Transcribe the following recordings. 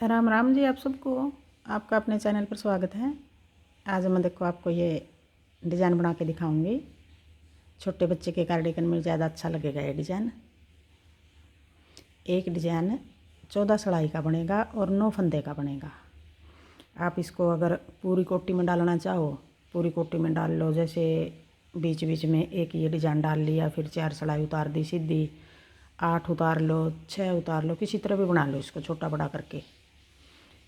राम राम जी। आप सबको आपका अपने चैनल पर स्वागत है। आज मैं देखो आपको ये डिज़ाइन बना के दिखाऊंगी। छोटे बच्चे के कार्डिगन में ज़्यादा अच्छा लगेगा ये डिज़ाइन। एक डिज़ाइन 14 सलाई का बनेगा और 9 फंदे का बनेगा। आप इसको अगर पूरी कोटी में डालना चाहो पूरी कोटी में डाल लो। जैसे बीच बीच में एक ये डिज़ाइन डाल लिया, फिर 4 सलाई उतार दी सीधी, 8 उतार लो, 6 उतार लो, किसी तरह भी बना लो इसको छोटा बड़ा करके।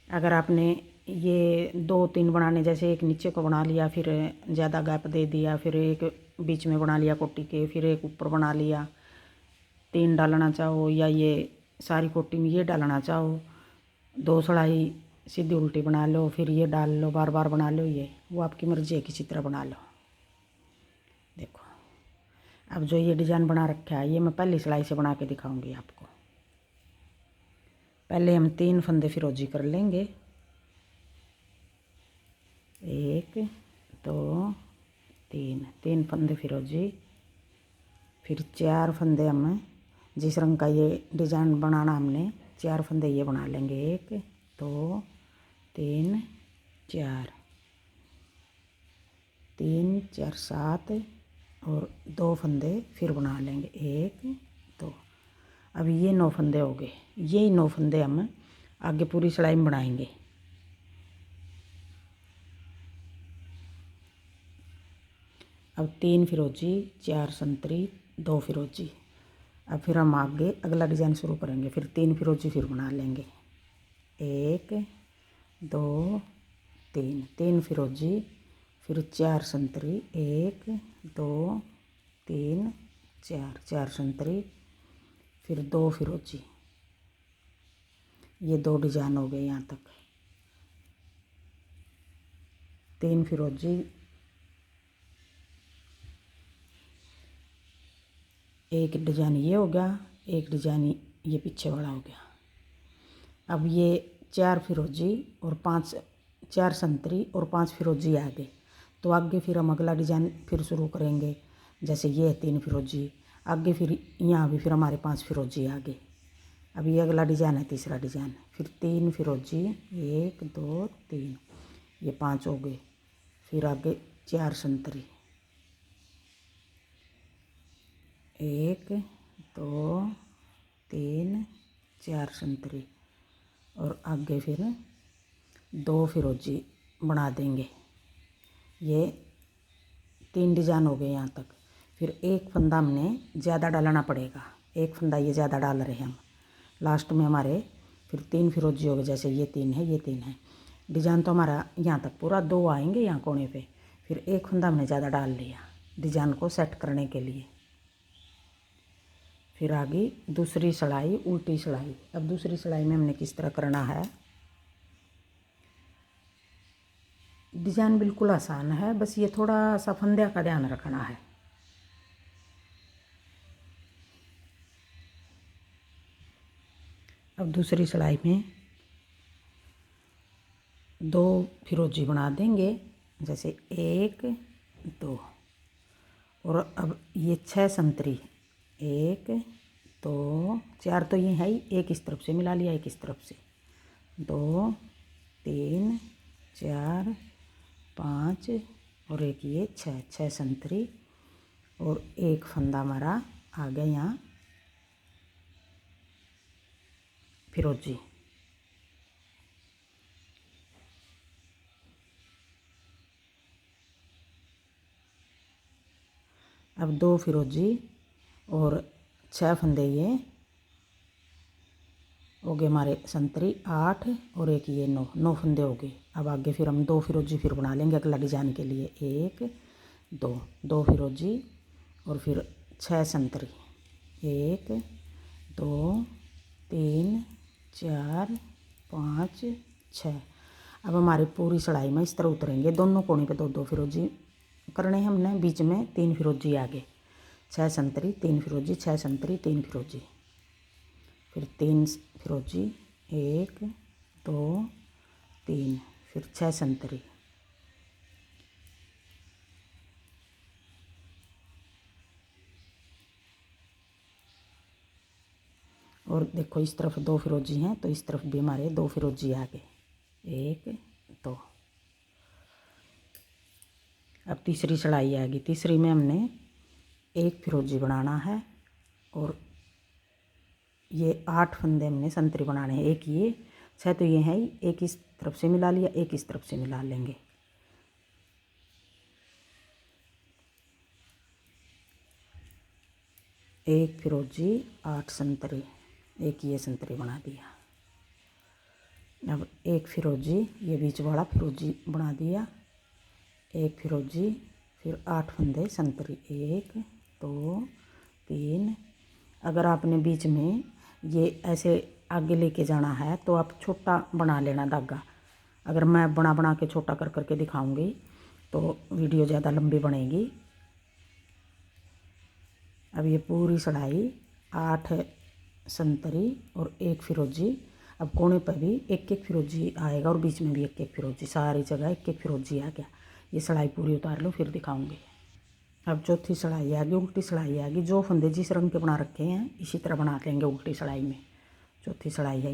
अगर आपने ये 2-3 बनाने, जैसे एक नीचे को बना लिया, फिर ज़्यादा गैप दे दिया, फिर एक बीच में बना लिया कोटी के, फिर एक ऊपर बना लिया, 3 डालना चाहो या ये सारी कोटी में ये डालना चाहो, 2 सलाई सीधी उल्टी बना लो, फिर ये डाल लो, बार बार बना लो, ये वो आपकी मर्ज़ी है, किसी तरह बना लो। देखो अब जो ये डिज़ाइन बना रखा है ये मैं पहली सिलाई से बना के दिखाऊंगी आपको। पहले हम 3 फंदे फिरोजी कर लेंगे। 1 2 3 फंदे फिरोजी। फिर 4 फंदे हम जिस रंग का ये डिज़ाइन बनाना हमने 4 फंदे ये बना लेंगे। 1 2 3 4 3 4 7 और 2 फंदे फिर बना लेंगे। 1 2। अब ये 9 फंदे हो गए। यही 9 फंदे हम आगे पूरी सिलाई में बनाएंगे। अब 3 फिरोजी, 4 संतरी, 2 फिरोजी। अब फिर हम आगे अगला डिज़ाइन शुरू करेंगे। फिर 3 फिरोजी फिर बना लेंगे। 1 2 3 फिरोजी, फिर 4 संतरी, 1 2 3 4 संतरी, फिर 2 फिरोजी। ये 2 डिज़ाइन हो गए यहाँ तक। 3 फिरोजी, एक डिज़ाइन ये हो गया, एक डिज़ाइन ये पीछे वाला हो गया। अब ये 4 फिरोजी और 4 संतरी और 5 फिरोजी आगे, तो आगे फिर हम अगला डिज़ाइन फिर शुरू करेंगे। जैसे ये है 3 फिरोजी, आगे फिर यहाँ भी फिर हमारे 5 फिरोजी आगे। अब ये अगला डिज़ाइन है, तीसरा डिज़ाइन। फिर 3 फिरोजी, 1 2 3, ये 5 हो गए। फिर आगे 4 संतरी, 1 2 3 4 संतरी और आगे फिर 2 फिरोजी बना देंगे। ये 3 डिज़ाइन हो गए यहाँ तक। फिर एक फंदा हमने ज़्यादा डालना पड़ेगा। एक फंदा ये ज़्यादा डाल रहे हैं हम लास्ट में हमारे। फिर 3 फिरोजी हो गए। जैसे ये 3 है, ये 3 है। डिज़ाइन तो हमारा यहाँ तक पूरा 2 आएंगे यहाँ कोने पे। फिर एक फंदा हमने ज़्यादा डाल लिया डिज़ाइन को सेट करने के लिए। फिर आगे दूसरी सिलाई, उल्टी सिलाई। अब दूसरी सिलाई में हमने किस तरह करना है। डिज़ाइन बिल्कुल आसान है, बस ये थोड़ा सा फंदे का ध्यान रखना है। अब दूसरी सिलाई में 2 फिरोजी बना देंगे। जैसे 1 2 और अब ये 6 संतरी, 1 2 4 तो ये है ही, एक इस तरफ से मिला लिया, एक इस तरफ से, 2 3 4 5 और एक ये 6 संतरी और एक फंदा हमारा आ गया यहाँ फिरोजी। अब 2 फिरोजी और 6 फंदे ये हो गए हमारे संतरी, 8 और एक ये 9 फंदे हो गए। अब आगे फिर हम 2 फिरोजी फिर बना लेंगे अगला डिज़ाइन के लिए। 1 2 फिरोजी और फिर 6 संतरी, 1 2 3 4 5 6। अब हमारी पूरी सिलाई में इस तरह उतरेंगे। दोनों कोने पे 2 फिरोजी करने हैं हमने। बीच में 3 फिरोजी आगे, 6 संतरी, 3 फिरोजी, 6 संतरी, 3 फिरोजी, फिर 3 फिरोजी, 1 2 3, फिर 6 संतरी और देखो इस तरफ 2 फिरोजी हैं तो इस तरफ भी हमारे 2 फिरोजी आ गए, 1 2। अब तीसरी सिलाई आएगी। तीसरी में हमने 1 फिरोजी बनाना है और ये 8 फंदे हमने संतरी बनाने हैं। एक ये 6 तो ये है ही, एक इस तरफ से मिला लिया, एक इस तरफ से मिला लेंगे। एक फिरोजी 8 संतरी, एक ये संतरी बना दिया। अब एक फिरोजी ये बीच वाला फिरोजी बना दिया, एक फिरोजी, फिर 8 फंदे संतरी, 1 2 3। अगर आपने बीच में ये ऐसे आगे लेके जाना है तो आप छोटा बना लेना धागा। अगर मैं बना बना के छोटा कर करके दिखाऊंगी तो वीडियो ज़्यादा लंबी बनेगी। अब ये पूरी सिलाई 8 संतरी और 1 फिरोजी। अब कोने पर भी एक एक फिरोजी आएगा और बीच में भी एक एक फिरोजी, सारी जगह एक एक फिरोजी आ गया। ये सिलाई पूरी उतार लो फिर दिखाऊंगी। अब चौथी सिलाई आ गई, उल्टी सिलाई आ गई। जो फंदे जिस रंग के बना रखे हैं इसी तरह बना लेंगे उल्टी सिलाई में। चौथी सिलाई है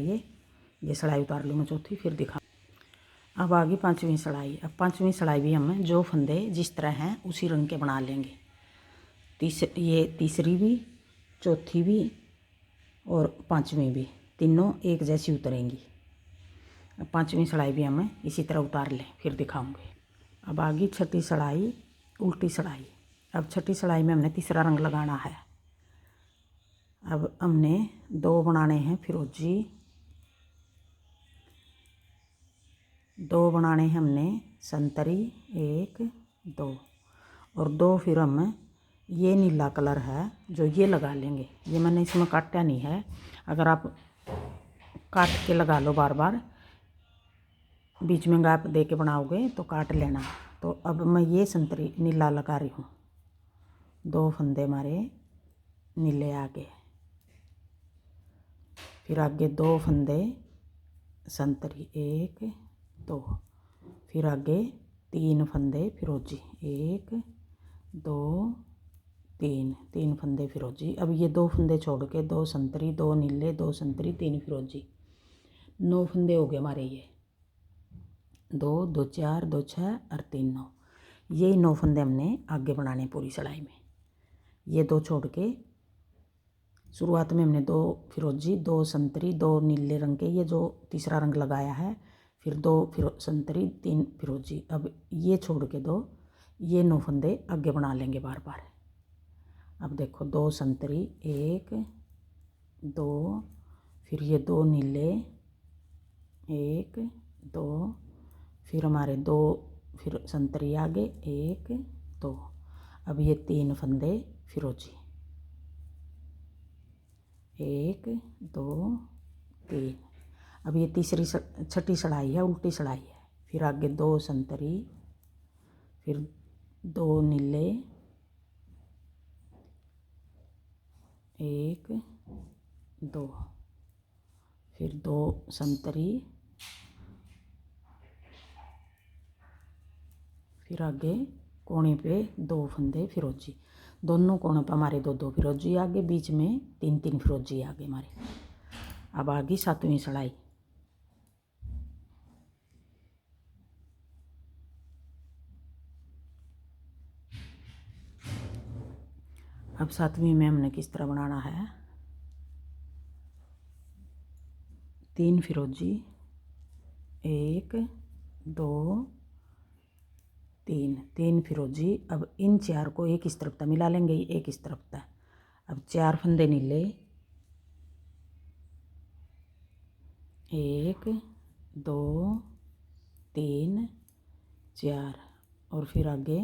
ये सिलाई उतार लूँ मैं चौथी फिर दिखा। अब आ गई पाँचवीं सिलाई। अब पाँचवीं सिलाई भी हम जो फंदे जिस तरह हैं उसी रंग के बना लेंगे। ये तीसरी भी, चौथी भी और पाँचवीं भी, तीनों एक जैसी उतरेंगी। अब पाँचवीं सिलाई भी हम इसी तरह उतार लें फिर दिखाऊंगे। अब आ गई छठी सिलाई, उल्टी सिलाई। अब छठी सिलाई में हमने तीसरा रंग लगाना है। अब हमने 2 बनाने हैं फिरोजी, 2 बनाने हैं हमने संतरी, 1 2 और 2 फिर हम ये नीला कलर है जो ये लगा लेंगे। ये मैंने इसमें काटा नहीं है, अगर आप काट के लगा लो बार बार, बीच में गैप दे के बनाओगे तो काट लेना। तो अब मैं ये संतरी नीला लगा रही हूँ। 2 फंदे हमारे नीले आगे, फिर आगे 2 फंदे संतरी, 1 2, फिर आगे 3 फंदे फिरोजी, 1 2 3, 3 फंदे फिरोजी। अब ये 2 फंदे छोड़ के 2 संतरी, 2 नीले, 2 संतरी, 3 फिरोजी, 9 फंदे हो गए हमारे। ये 2 2 4 2 6 और 3 9, यही 9 फंदे हमने आगे बनाने पूरी सिलाई में। ये 2 छोड़ के शुरुआत में हमने 2 फिरोजी, 2 संतरी, 2 नीले रंग के, ये जो तीसरा रंग लगाया है, फिर 2 संतरी, 3 फिरोजी। अब ये छोड़ के 2, ये 9 फंदे आगे बना लेंगे बार बार। अब देखो 2 संतरी, 1 2, फिर ये 2 नीले, 1 2, फिर हमारे 2 फिर संतरी आगे, 1 2। अब ये 3 फंदे फिरोजी, 1 2 3। अब ये छठी सिलाई है, उल्टी सिलाई है। फिर आगे 2 संतरी, फिर 2 नीले, 1 2, फिर 2 संतरी, फिर आगे कोने पे 2 फंदे फिरोजी। दोनों कोनों पर हमारे 2 2 फिरोजी आगे, बीच में 3 3 फिरोजी आगे हमारे। अब आ गई 7वीं सिलाई। अब 7वीं में हमने किस तरह बनाना है, 3 फिरोजी, 1 2 3, 3 फिरोजी। अब इन 4 को एक इस तरफ तक मिला लेंगे, एक इस तरफ तक। अब 4 फंदे नीले, 1 2 3 4, और फिर आगे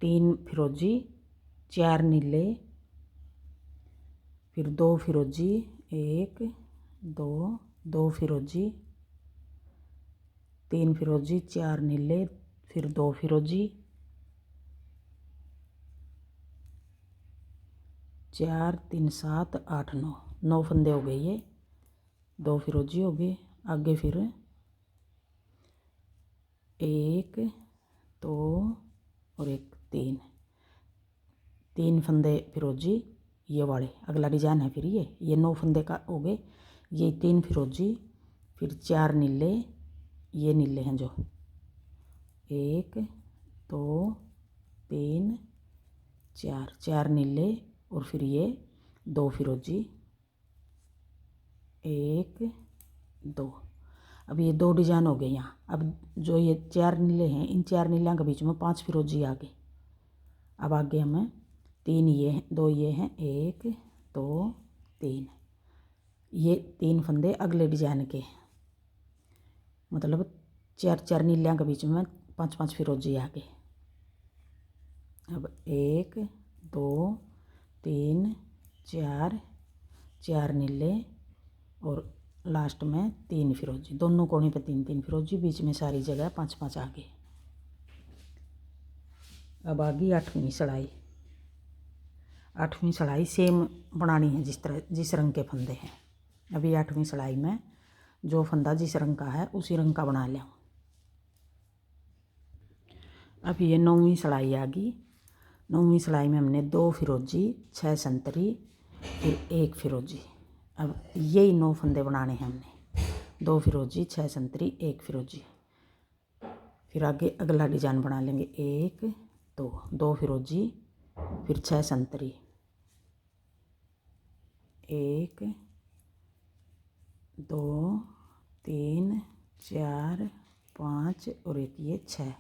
3 फिरोजी, 4 नीले, फिर 2 फिरोजी, 1 2 2 फिरोजी, 3 फिरोजी, 4 नीले, फिर 2 फिरोजी, 4 3 7 8 9, 9 फंदे हो गए। ये 2 फिरोजी हो गए। आगे फिर 1 2 और 1 3, 3 फंदे फिरोजी, ये वाले अगला डिजाइन है। फिर ये 9 फंदे का हो गए। ये 3 फिरोजी, फिर 4 नीले, ये नीले हैं जो 1 2 3 4 नीले, और फिर ये 2 फिरोजी 1 2। अब ये 2 डिजाइन हो गए यहाँ। अब जो ये 4 नीले हैं, इन 4 नीलों के बीच में 5 फिरोजी आ गए। अब आगे हमें 3 ये हैं, 2 ये हैं, 1 2 3, ये 3 फंदे अगले डिजाइन के, मतलब 4 नीलियाँ के बीच में 5 फिरोजी आ गए। अब 1 2 3 4 नीले, और लास्ट में 3 फिरोजी, दोनों कोने पे 3 फिरोजी, बीच में सारी जगह 5 आ गए। अब आ गई 8वीं सिलाई। 8वीं सिलाई सेम बनानी है जिस रंग के फंदे हैं। अभी 8वीं सिलाई में जो फंदा जिस रंग का है उसी रंग का बना लें। अब ये 9वीं सिलाई आ गई। 9वीं सिलाई में हमने 2 फिरोजी 6 संतरी, फिर 1 फिरोजी। अब यही 9 फंदे बनाने हैं हमने, 2 फिरोजी 6 संतरी 1 फिरोजी। फिर आगे अगला डिजाइन बना लेंगे, 1 2 फिरोजी, फिर 6 संतरी, 1 2 3 4 5 और एक ये 6।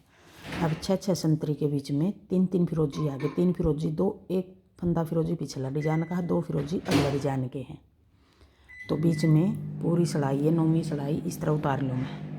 अब 6 संतरी के बीच में 3 फिरोजी आ गए। 3 फिरोजी 2, एक फंदा फिरोजी पिछला डिजाइन का है, 2 फिरोजी अगला डिजाइन के हैं। तो बीच में पूरी सिलाई है 9वीं सिलाई इस तरह उतार लूँ मैं।